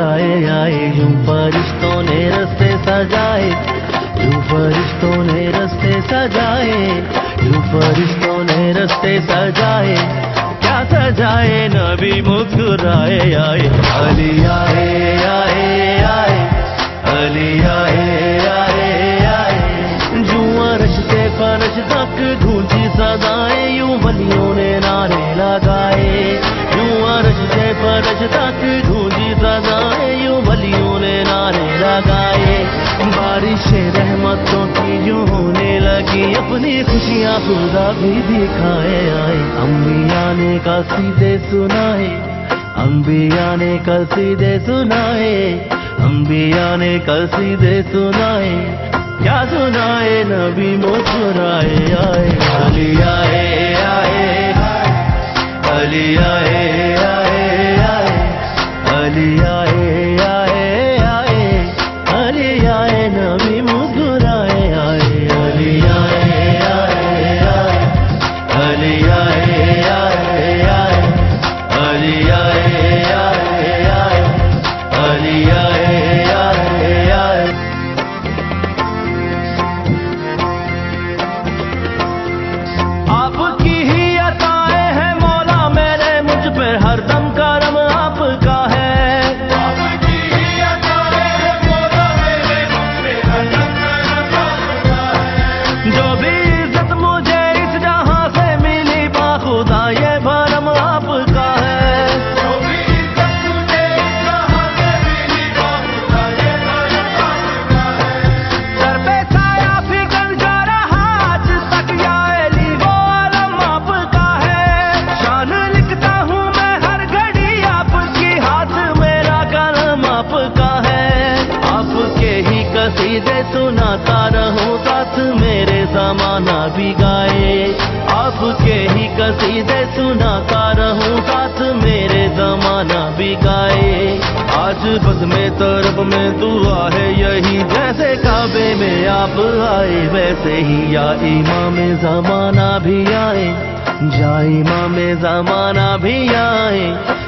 मुस्कुराए आए, यूं फरिश्तों ने रस्ते सजाए, यूं फरिश्तों ने रस्ते सजाए, यूं फरिश्तों ने रस्ते सजाए, क्या सजाए नबी मुस्कुराए आए। अली आए आए आए, अली आए आए आए, यूं अर्श से फर्श तक गूंजी सदाएं, यूं वलियों ने नारे लगाए, यूं अर्श से फर्श तक गूंजी सदाएं, यूं वलियों ने नारे लगाए। बारिश रहमतों की यूं होने लगी, अपनी खुशियां खुदा भी दिखाए आए। अंबिया ने कसीदे सुनाए, अंबिया ने कसीदे सुनाए, अंबिया ने कसीदे सुनाए, क्या सुनाए नबी मुस्कुराए आए। अली आए आए, अली आए आए आए, अली आए आए आए, अली आए नबी मुस्कुराए आए। अली आए आए आए, अली आए आए आए, अली आए आए आए, अली आए आए आए। आपकी ही अताएं हैं मौला मेरे, मुझ पे हरदम करम आपका है। आपकी ही अताएं हैं मौला मेरे, मुझ पे हरदम करम आपका है। जो भी इज्जत मुझे इस जहां से मिली बाखुदा ये भरम आपका है। जो भी इज्जत मुझे इस जहां से मिली बाखुदा ये भरम आपका है। सर पे साया फिकन जा रहा आज तक या एली वो आलम आपका है। शान लिखता हूँ मैं हर घड़ी आपकी, हाथ मेरा कलम आपका है। आपके ही कसीदे सुनाता रहूं साथ मेरे ज़माना भी गाए, आपके ही कसीदे सुनाता रहूं साथ मेरे ज़माना भी गाए। आज बस में तरफ में दुआ है यही, जैसे काबे में आप आए वैसे ही या इमाम ज़माना भी आए, जा इमाम ज़माना भी आए,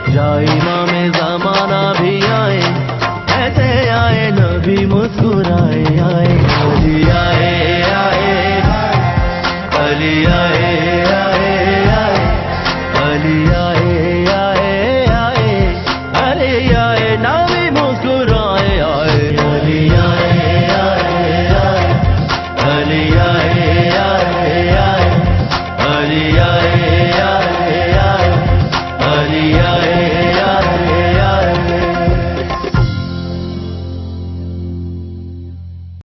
जा इमाम ज़माना भी आए।